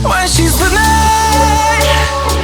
when she's with me.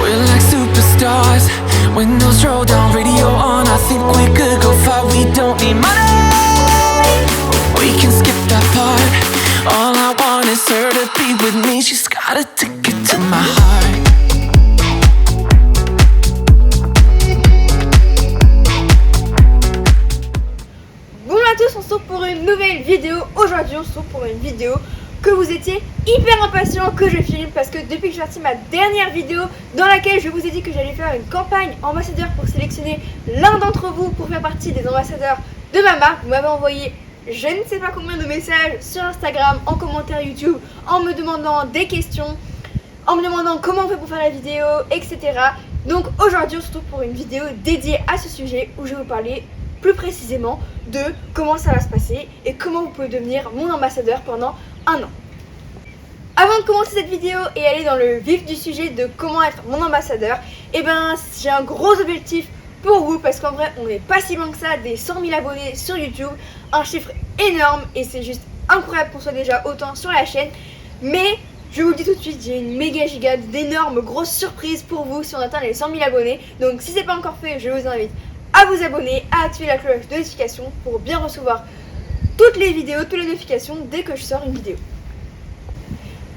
We're like superstars. Windows roll down, radio on. I think we could go far. We don't need money. We can skip that part. All I want is her to be with me. She's got a ticket to my heart. Bonjour à tous, on se retrouve pour une nouvelle vidéo. Aujourd'hui, on se retrouve pour une vidéo que vous étiez hyper impatients que je filme, parce que depuis que j'ai sorti ma dernière vidéo dans laquelle je vous ai dit que j'allais faire une campagne ambassadeur pour sélectionner l'un d'entre vous pour faire partie des ambassadeurs de ma marque, vous m'avez envoyé je ne sais pas combien de messages sur Instagram, en commentaire YouTube, en me demandant des questions, en me demandant comment on fait pour faire la vidéo, etc. Donc aujourd'hui on se retrouve pour une vidéo dédiée à ce sujet où je vais vous parler plus précisément de comment ça va se passer et comment vous pouvez devenir mon ambassadeur pendant un an. Avant de commencer cette vidéo et aller dans le vif du sujet de comment être mon ambassadeur, j'ai un gros objectif pour vous, parce qu'en vrai on n'est pas si loin que ça des 100 000 abonnés sur YouTube, un chiffre énorme et c'est juste incroyable qu'on soit déjà autant sur la chaîne. Mais je vous le dis tout de suite, j'ai une méga giga d'énormes grosses surprises pour vous si on atteint les 100 000 abonnés. Donc si c'est pas encore fait, je vous invite à vous abonner, à activer la cloche de notification pour bien recevoir toutes les vidéos, toutes les notifications dès que je sors une vidéo.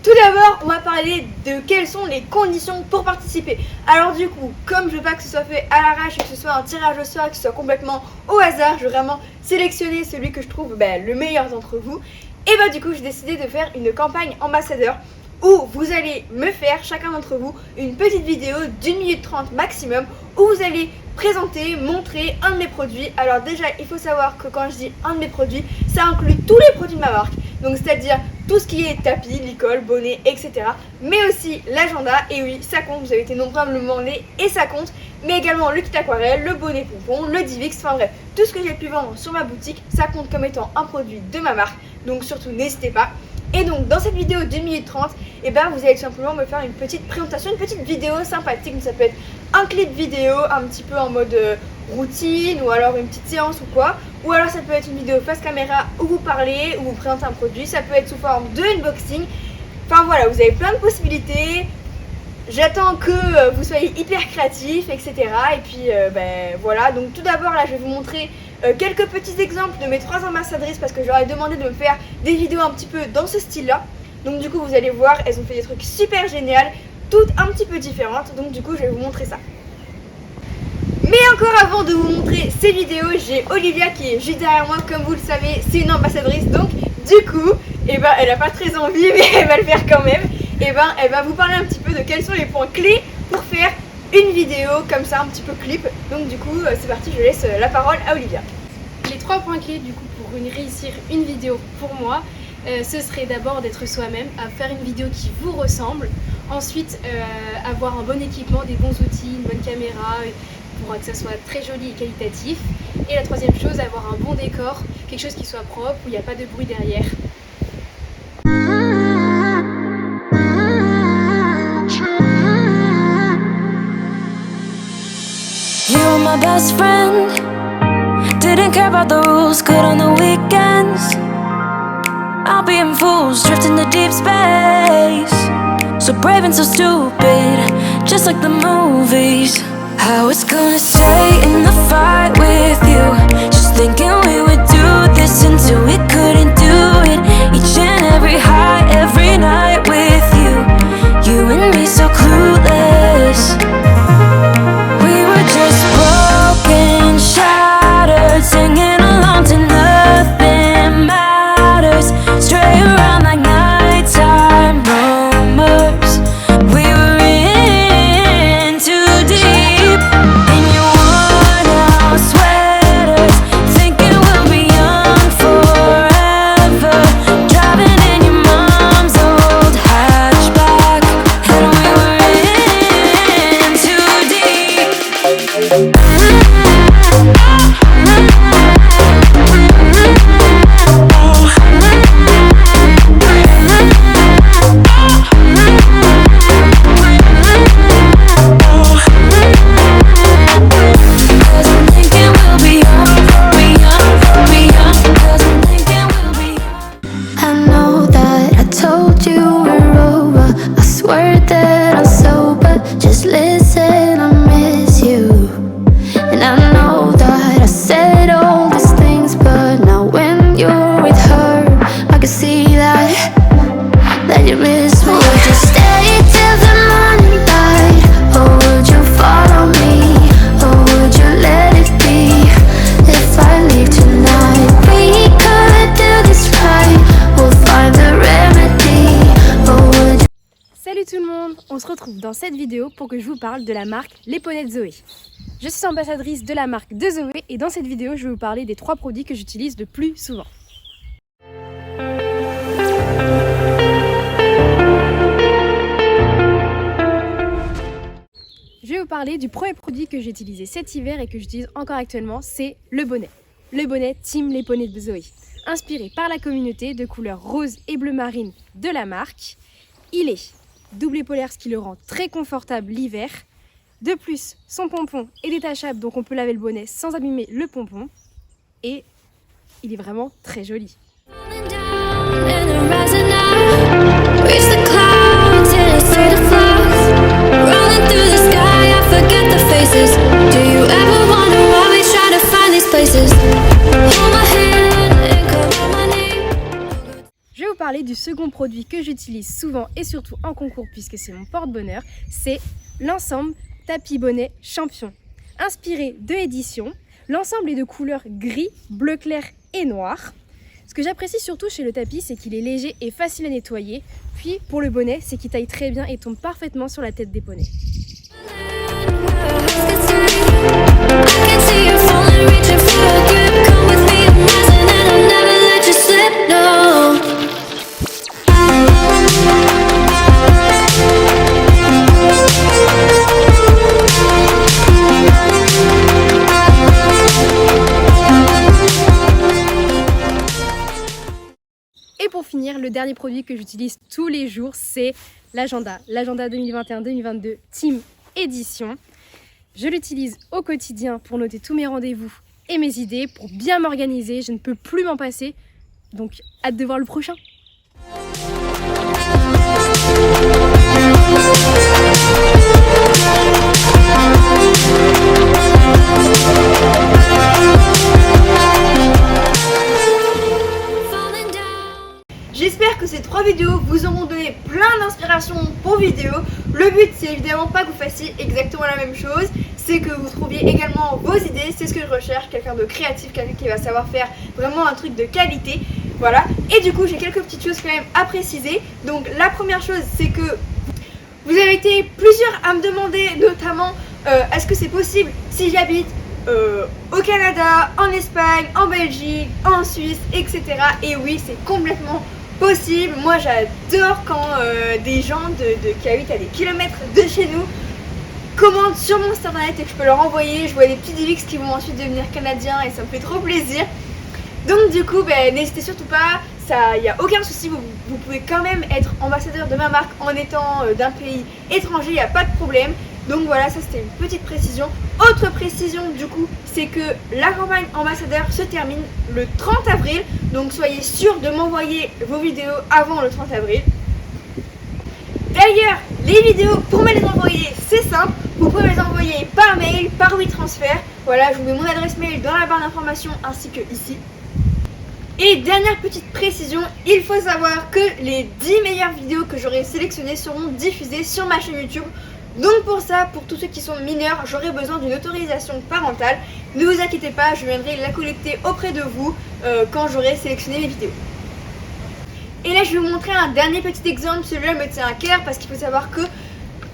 Tout d'abord, on va parler de quelles sont les conditions pour participer. Alors du coup, comme je veux pas que ce soit fait à l'arrache, que ce soit un tirage au sort, que ce soit complètement au hasard, je veux vraiment sélectionner celui que je trouve le meilleur d'entre vous. Et du coup, j'ai décidé de faire une campagne ambassadeur où vous allez me faire, chacun d'entre vous, une petite vidéo d'1 minute 30 maximum où vous allez présenter, montrer un de mes produits. Alors déjà, il faut savoir que quand je dis un de mes produits, ça inclut tous les produits de ma marque. Donc c'est-à-dire tout ce qui est tapis, licol, bonnet, etc. Mais aussi l'agenda, et oui, ça compte, vous avez été nombreux à me le demander et ça compte. Mais également le kit aquarelle, le bonnet pompon, le Divix, enfin bref, tout ce que j'ai pu vendre sur ma boutique, ça compte comme étant un produit de ma marque. Donc surtout n'hésitez pas. Et donc dans cette vidéo d'1 minute 30, vous allez tout simplement me faire une petite présentation, une petite vidéo sympathique. Donc ça peut être un clip vidéo un petit peu en mode routine, ou alors une petite séance ou quoi. Ou alors ça peut être une vidéo face caméra où vous parlez, où vous présentez un produit. Ça peut être sous forme de unboxing. Enfin voilà, vous avez plein de possibilités. J'attends que vous soyez hyper créatifs, etc. Et puis voilà, donc tout d'abord là je vais vous montrer quelques petits exemples de mes 3 ambassadrices, parce que je leur ai demandé de me faire des vidéos un petit peu dans ce style là. Donc du coup vous allez voir, elles ont fait des trucs super géniaux, toutes un petit peu différentes. Donc du coup je vais vous montrer ça. Mais encore avant de vous montrer ces vidéos, j'ai Olivia qui est juste derrière moi. Comme vous le savez, c'est une ambassadrice, donc du coup elle a pas très envie, mais elle va le faire quand même. Elle va vous parler un petit peu de quels sont les points clés pour faire une vidéo comme ça, un petit peu clip. Donc du coup c'est parti, je laisse la parole à Olivia. Les 3 points clés du coup pour réussir une vidéo pour moi, ce serait d'abord d'être soi-même, à faire une vidéo qui vous ressemble. Ensuite avoir un bon équipement, des bons outils, une bonne caméra pour que ça soit très joli et qualitatif. Et la troisième chose, avoir un bon décor, quelque chose qui soit propre, où il n'y a pas de bruit derrière. My best friend didn't care about the rules, good on the weekends. I'll be in fools, drifting to deep space. So brave and so stupid, just like the movies. I was gonna stay in the fight with you, just thinking we would do this until we couldn't do it. Each and every high, every night with you, you and me so clueless. We were just broken, shattered, singing along to nothing matters. Stray around like nighttime rumors. We were in too deep. In your worn-out sweaters, thinking we'll be young forever. Driving in your tout le monde, on se retrouve dans cette vidéo pour que je vous parle de la marque Les Poneys de Zoé. Je suis ambassadrice de la marque de Zoé et dans cette vidéo je vais vous parler des 3 produits que j'utilise le plus souvent. Je vais vous parler du premier produit que j'ai utilisé cet hiver et que j'utilise encore actuellement, c'est le bonnet. Le bonnet Team Les Poneys de Zoé. Inspiré par la communauté de couleurs rose et bleu marine de la marque. Il est double épaulière, ce qui le rend très confortable l'hiver. De plus, son pompon est détachable, donc on peut laver le bonnet sans abîmer le pompon. Et il est vraiment très joli. Je vais vous parler du second produit que j'utilise souvent et surtout en concours puisque c'est mon porte-bonheur, c'est l'ensemble tapis bonnet champion. Inspiré de Édition, l'ensemble est de couleurs gris, bleu clair et noir. Ce que j'apprécie surtout chez le tapis, c'est qu'il est léger et facile à nettoyer. Puis pour le bonnet, c'est qu'il taille très bien et tombe parfaitement sur la tête des poneys. Et pour finir, le dernier produit que j'utilise tous les jours, c'est l'agenda. L'agenda 2021-2022 Team Édition. Je l'utilise au quotidien pour noter tous mes rendez-vous et mes idées, pour bien m'organiser. Je ne peux plus m'en passer, donc hâte de voir le prochain. J'espère que ces 3 vidéos vous auront donné plein d'inspiration pour vidéo. Le but, c'est évidemment pas que vous fassiez exactement la même chose, c'est que vous trouviez également vos idées. C'est ce que je recherche, quelqu'un de créatif, quelqu'un qui va savoir faire vraiment un truc de qualité. Voilà, et du coup j'ai quelques petites choses quand même à préciser. Donc la première chose, c'est que vous avez été plusieurs à me demander notamment est-ce que c'est possible si j'habite au Canada, en Espagne, en Belgique, en Suisse, etc. Et oui, c'est complètement possible. Moi j'adore quand des gens qui habitent à des kilomètres de chez nous commandent sur mon site internet et que je peux leur envoyer. Je vois des petits DivX qui vont ensuite devenir canadiens et ça me fait trop plaisir. Donc du coup, n'hésitez surtout pas, il n'y a aucun souci, vous pouvez quand même être ambassadeur de ma marque en étant d'un pays étranger, il n'y a pas de problème. Donc voilà, ça c'était une petite précision. Autre précision du coup, c'est que la campagne ambassadeur se termine le 30 avril. Donc soyez sûrs de m'envoyer vos vidéos avant le 30 avril. D'ailleurs, les vidéos, pour me les envoyer, c'est simple. Vous pouvez me les envoyer par mail, par WeTransfer. Voilà, je vous mets mon adresse mail dans la barre d'informations ainsi que ici. Et dernière petite précision, il faut savoir que les 10 meilleures vidéos que j'aurai sélectionnées seront diffusées sur ma chaîne YouTube. Donc pour ça, pour tous ceux qui sont mineurs, j'aurai besoin d'une autorisation parentale. Ne vous inquiétez pas, je viendrai la collecter auprès de vous quand j'aurai sélectionné mes vidéos. Et là je vais vous montrer un dernier petit exemple, celui-là me tient à cœur parce qu'il faut savoir que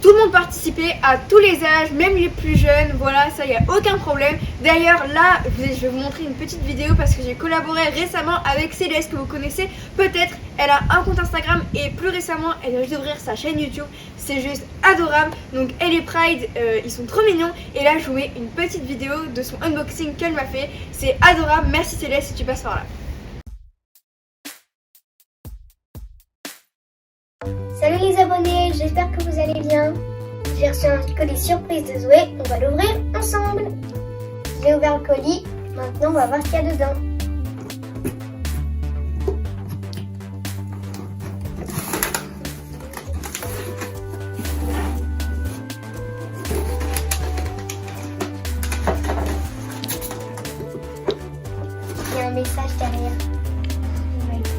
tout le monde participait à tous les âges, même les plus jeunes, voilà, ça il n'y a aucun problème. D'ailleurs là, je vais vous montrer une petite vidéo parce que j'ai collaboré récemment avec Céleste que vous connaissez peut-être. Elle a un compte Instagram et plus récemment elle vient juste d'ouvrir sa chaîne YouTube. C'est juste adorable, donc elle et Pride, ils sont trop mignons. Et là je vous mets une petite vidéo de son unboxing qu'elle m'a fait. C'est adorable, merci Céleste si tu passes par là. Salut les abonnés, j'espère que vous allez bien. J'ai reçu un colis surprise de Zoé, on va l'ouvrir ensemble. J'ai ouvert le colis, maintenant on va voir ce qu'il y a dedans. Il y a un message derrière. On va écrire.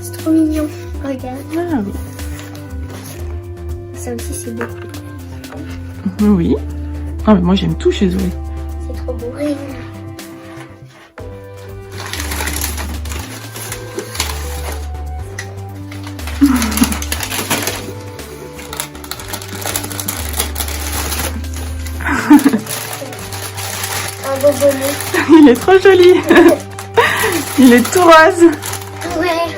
C'est trop mignon, regarde. Ah oui. Ça aussi c'est beau. Oui. Ah mais moi j'aime tout chez Zoé. C'est trop beau. bonbonné. Il est trop joli. Il est tout rose. Ouais.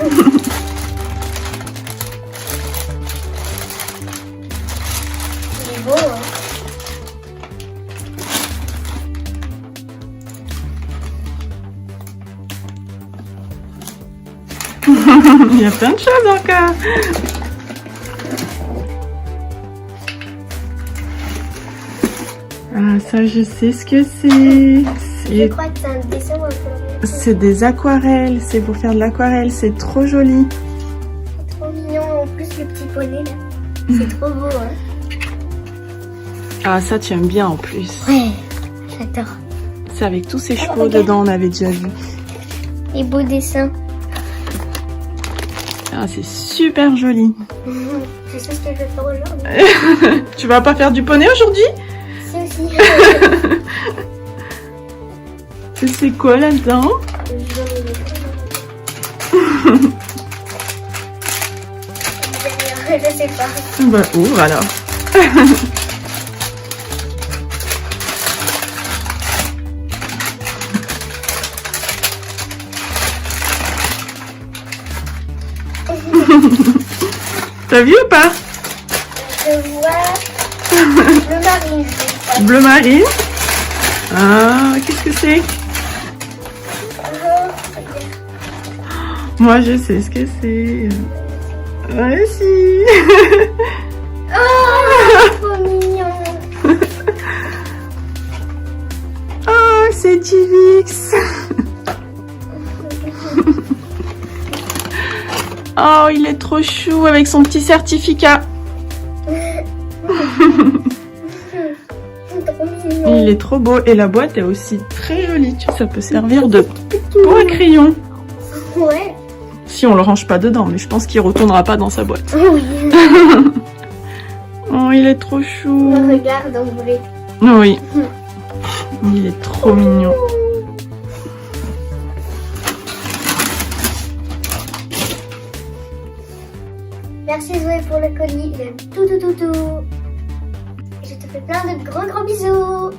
Il est beau, hein. Il y a plein de choses encore. Ah, ça, je sais ce que c'est. Je crois que c'est un dessin ou un coloriage. C'est des aquarelles. C'est pour faire de l'aquarelle. C'est trop joli. C'est trop mignon. En plus, le petit poney là. C'est trop beau, hein. Ah, ça, tu aimes bien en plus. Ouais, j'adore. C'est avec tous ces chevaux regarde. dedans, on avait déjà vu. Les beaux dessins. Ah, c'est super joli. Je sais ce que je vais faire aujourd'hui. Tu vas pas faire du poney aujourd'hui? C'est aussi. C'est quoi là-dedans? Je sais pas. Bah, ouvre alors. T'as vu ou pas? Je vois le marine. Bleu marine. Ah, qu'est-ce que c'est? Moi, je sais ce que c'est. Ouais, si. Oh, trop mignon. Oh, c'est Divix. Oh, il est trop chou avec son petit certificat. Trop mignon. Il est trop beau. Et la boîte est aussi très jolie. Tu sais, ça peut servir de pot à crayon. Ouais. Si on le range pas dedans, mais je pense qu'il retournera pas dans sa boîte. Oui. Oh, il est trop chou. Regarde en vrai. Oui. Il est trop mignon. Merci Zoé pour le colis. J'aime tout. Et je te fais plein de gros bisous.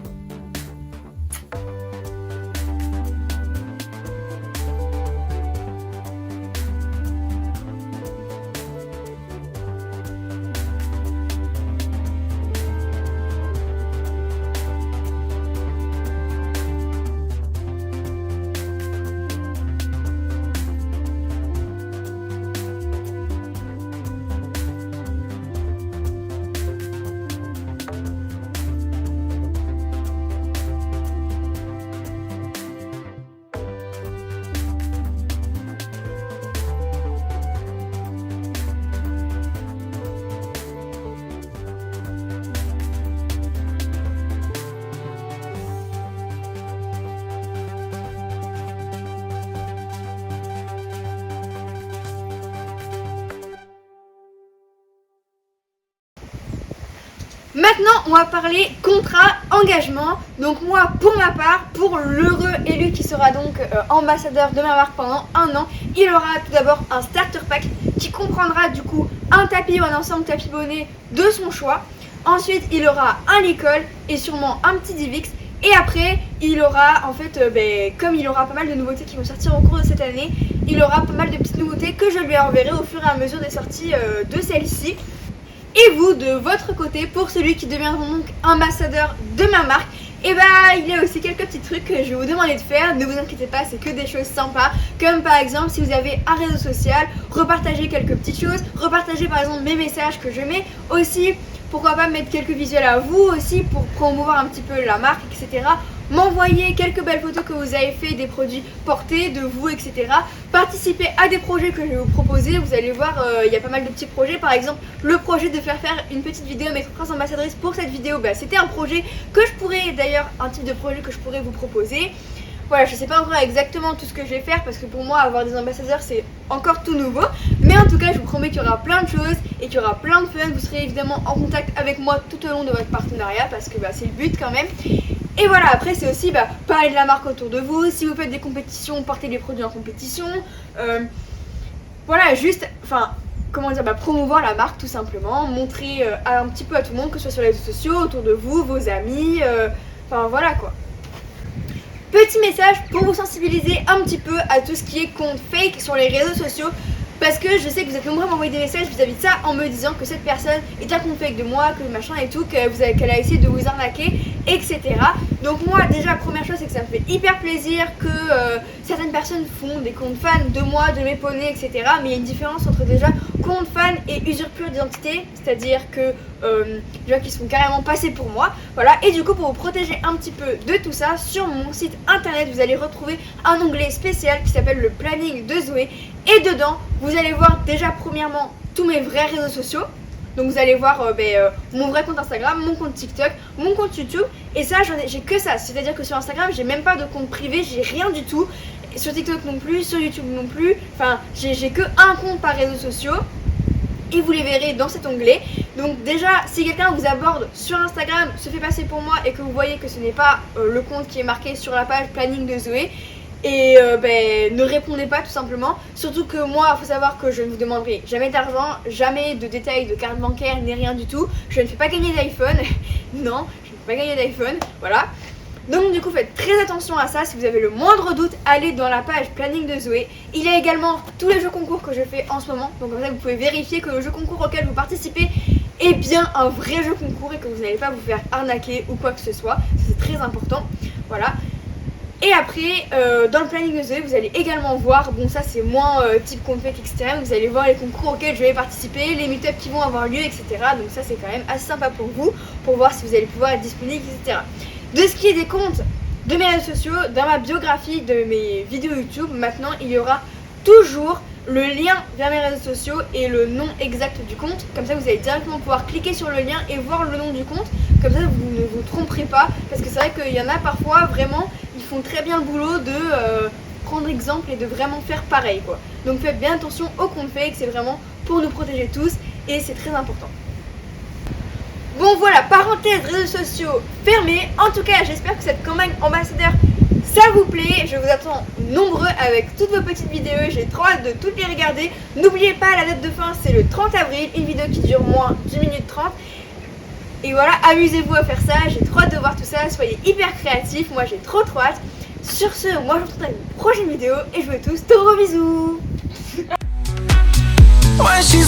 Maintenant, on va parler contrat, engagement. Donc moi, pour ma part, pour l'heureux élu qui sera donc ambassadeur de ma marque pendant 1 an, il aura tout d'abord un starter pack qui comprendra du coup un tapis ou un ensemble tapis bonnet de son choix. Ensuite, il aura un licol et sûrement un petit Divix. Et après, il aura en fait, comme il aura pas mal de nouveautés qui vont sortir au cours de cette année, il aura pas mal de petites nouveautés que je lui enverrai au fur et à mesure des sorties de celle-ci. Et vous, de votre côté, pour celui qui deviendra donc ambassadeur de ma marque, et il y a aussi quelques petits trucs que je vais vous demander de faire. Ne vous inquiétez pas, c'est que des choses sympas. Comme par exemple, si vous avez un réseau social, repartagez quelques petites choses. Repartagez par exemple mes messages que je mets. Aussi, pourquoi pas mettre quelques visuels à vous aussi pour promouvoir un petit peu la marque, etc. M'envoyer quelques belles photos que vous avez fait des produits portés, de vous, etc. Participer à des projets que je vais vous proposer. Vous allez voir, il y a pas mal de petits projets. Par exemple, le projet de faire une petite vidéo à mes 3 ambassadrices pour cette vidéo, c'était un projet que je pourrais, d'ailleurs, un type de projet que je pourrais vous proposer. Voilà, je sais pas encore exactement tout ce que je vais faire parce que pour moi, avoir des ambassadeurs, c'est encore tout nouveau. Mais en tout cas, je vous promets qu'il y aura plein de choses et qu'il y aura plein de fun. Vous serez évidemment en contact avec moi tout au long de votre partenariat parce que c'est le but quand même. Et voilà, après c'est aussi parler de la marque autour de vous. Si vous faites des compétitions, portez les produits en compétition. Voilà, juste, comment dire, promouvoir la marque tout simplement. Montrer un petit peu à tout le monde, que ce soit sur les réseaux sociaux, autour de vous, vos amis. Voilà quoi. Petit message pour vous sensibiliser un petit peu à tout ce qui est compte fake sur les réseaux sociaux. Parce que je sais que vous êtes nombreux à m'envoyer des messages vis-à-vis de ça en me disant que cette personne est un compte fake de moi, que machin et tout, qu'elle a essayé de vous arnaquer, etc. Donc moi déjà la première chose c'est que ça me fait hyper plaisir que certaines personnes font des comptes fans de moi, de mes poneys, etc. Mais il y a une différence entre déjà compte fan et usurpure d'identité, c'est-à-dire que des gens qui se font carrément passer pour moi. Voilà, et du coup pour vous protéger un petit peu de tout ça, sur mon site internet vous allez retrouver un onglet spécial qui s'appelle le planning de Zoé. Et dedans, vous allez voir déjà premièrement tous mes vrais réseaux sociaux. Donc vous allez voir mon vrai compte Instagram, mon compte TikTok, mon compte YouTube. Et ça, j'ai que ça. C'est-à-dire que sur Instagram, j'ai même pas de compte privé, j'ai rien du tout. Et sur TikTok non plus, sur YouTube non plus. Enfin, j'ai que un compte par réseaux sociaux. Et vous les verrez dans cet onglet. Donc déjà, si quelqu'un vous aborde sur Instagram, se fait passer pour moi et que vous voyez que ce n'est pas le compte qui est marqué sur la page planning de Zoé, et ne répondez pas tout simplement. Surtout que moi, il faut savoir que je ne vous demanderai jamais d'argent, jamais de détails de carte bancaire, ni rien du tout. Je ne fais pas gagner d'iPhone. Non, je ne fais pas gagner d'iPhone. Voilà. Donc du coup faites très attention à ça. Si vous avez le moindre doute, allez dans la page planning de Zoé. Il y a également tous les jeux concours que je fais en ce moment. Donc comme ça vous pouvez vérifier que le jeu concours auquel vous participez est bien un vrai jeu concours et que vous n'allez pas vous faire arnaquer ou quoi que ce soit. C'est très important. Voilà. Et après, dans le planning de Zoé, vous allez également voir, bon ça c'est moins type compte fake, etc. Vous allez voir les concours auxquels je vais participer, les meet-ups qui vont avoir lieu, etc. Donc ça c'est quand même assez sympa pour vous, pour voir si vous allez pouvoir être disponible, etc. De ce qui est des comptes de mes réseaux sociaux, dans ma biographie de mes vidéos YouTube, maintenant il y aura toujours le lien vers mes réseaux sociaux et le nom exact du compte. Comme ça vous allez directement pouvoir cliquer sur le lien et voir le nom du compte. Comme ça vous ne vous tromperez pas, parce que c'est vrai qu'il y en a parfois vraiment, ils font très bien le boulot de prendre exemple et de vraiment faire pareil quoi. Donc faites bien attention au compte fake, c'est vraiment pour nous protéger tous et c'est très important. Bon voilà, parenthèse réseaux sociaux fermée. En tout cas j'espère que cette campagne ambassadeur ça vous plaît. Je vous attends nombreux avec toutes vos petites vidéos, j'ai trop hâte de toutes les regarder. N'oubliez pas la date de fin c'est le 30 avril, une vidéo qui dure moins 10 minutes 30. Et voilà, amusez-vous à faire ça, j'ai trop hâte de voir tout ça, soyez hyper créatifs, moi j'ai trop hâte. Sur ce, moi je vous retrouve dans une prochaine vidéo et je vous fais tous de gros bisous. When she's